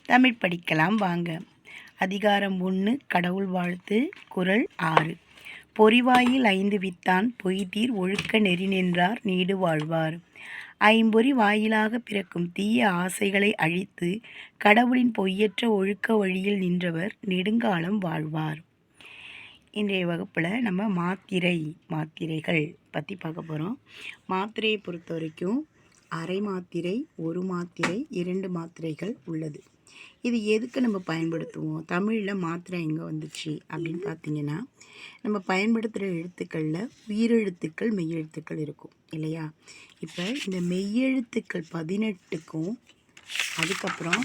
தமிழ் படிக்கலாம் வாங்க. அதிகாரம் 1 கடவுள் வாழ்த்து. குறள் 6. பொறிவாயில் 5 வித்தான் பொய்தீர் ஒழுக்க நெறி நின்றார் நீடு வாழ்வார். ஐம்பொறி வாயிலாக பிறக்கும் தீய ஆசைகளை அழித்து கடவுளின் பொய்யற்ற ஒழுக்க வழியில் நின்றவர் நெடுங்காலம் வாழ்வார். இன்றைய வகுப்பில் நம்ம மாத்திரைகள் பற்றி பார்க்க போகிறோம். மாத்திரையை பொறுத்த வரைக்கும் அரை மாத்திரை, ஒரு மாத்திரை, 2 மாத்திரைகள் உள்ளது. இது எதுக்கு நம்ம பயன்படுத்துவோம்? தமிழில் மாத்திரை எங்கே வந்துச்சு அப்படின்னு பார்த்தீங்கன்னா, நம்ம பயன்படுத்துகிற எழுத்துக்களில் உயிரெழுத்துக்கள் மெய்யெழுத்துக்கள் இருக்கும் இல்லையா? இப்போ இந்த மெய்யெழுத்துக்கள் 18க்கும் அதுக்கப்புறம்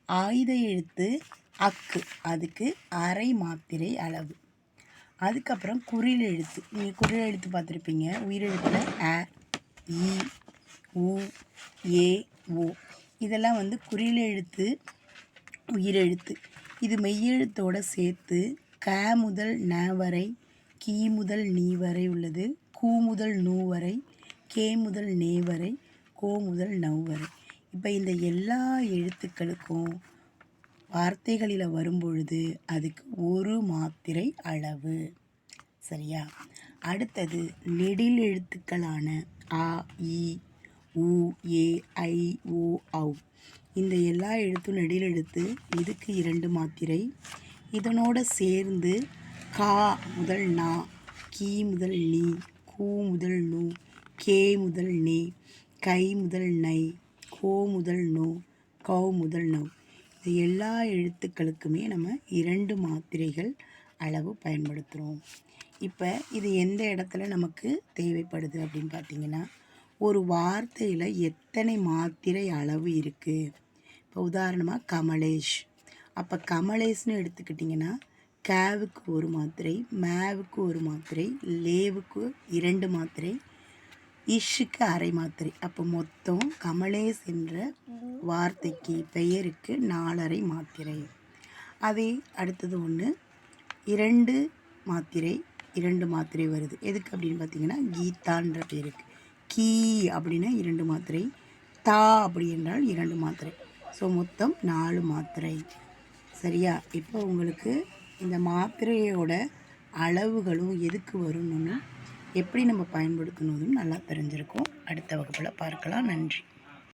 ஆயுத எழுத்து அக்கு, அதுக்கு அரை மாத்திரை அளவு. அதுக்கப்புறம் குறில் எழுத்து, நீங்கள் குறில் எழுத்து பார்த்துருப்பீங்க. உயிரெழுத்தில் அ, இ, உ, ஏ, ஓ, இதெல்லாம் வந்து குறில் எழுத்து, உயிரெழுத்து. இது மெய்யெழுத்தோடு சேர்த்து க முதல் ந வரை, கி முதல் நீ வரை உள்ளது, கு முதல் நூ வரை, கே முதல் நே வரை, கோ முதல் நவ் வரை. இப்போ இந்த எல்லா எழுத்துக்களுக்கும் வார்த்தைகளில் வரும்பொழுது அதுக்கு ஒரு மாத்திரை அளவு. சரியா? அடுத்தது நெடில் எழுத்துக்களான அ, இ, உ, ஏ, ஐ, ஓ, ஔ, இந்த எல்லா எழுத்தும் நெடில் எழுத்து. இதுக்கு 2 மாத்திரை. இதனோட சேர்ந்து கா முதல் நா, கி முதல் நீ, கூ முதல் நூ, கே முதல் நே, கை முதல் நை, கோ முதல் நோ, கௌ முதல் நவ், இந்த எல்லா எழுத்துக்களுக்குமே நம்ம 2 மாத்திரைகள் அளவு பயன்படுத்துகிறோம். இப்போ இது எந்த இடத்துல நமக்கு தேவைப்படுது அப்படின்னு பார்த்தீங்கன்னா, ஒரு வார்த்தையில் எத்தனை மாத்திரை அளவு இருக்குது. இப்போ உதாரணமாக கமலேஷ். அப்போ கமலேஷ்னு எடுத்துக்கிட்டிங்கன்னா, கேவுக்கு ஒரு மாத்திரை, மேவுக்கு ஒரு மாத்திரை, லேவுக்கு 2 மாத்திரை, இஷ்ஷுக்கு அரை மாத்திரை. அப்போ மொத்தம் கமலேஷ் என்ற வார்த்தைக்கு பெயருக்கு 4½ மாத்திரை. அதே அடுத்தது ஒன்று 2 மாத்திரை, 2 மாத்திரை வருது. எதுக்கு அப்படின்னு பார்த்தீங்கன்னா, கீதான்ற பேருக்கு. கீ அப்படின்னா 2 மாத்திரை, தா அப்படி என்றால் 2 மாத்திரை. ஸோ மொத்தம் 4 மாத்திரை. சரியா? இப்போ உங்களுக்கு இந்த மாத்திரையோட அளவுகளும் எதுக்கு வரணும்னு, எப்படி நம்ம பயன்படுத்தணும்னு நல்லா தெரிஞ்சிருக்கும். அடுத்த வகுப்பில் பார்க்கலாம். நன்றி.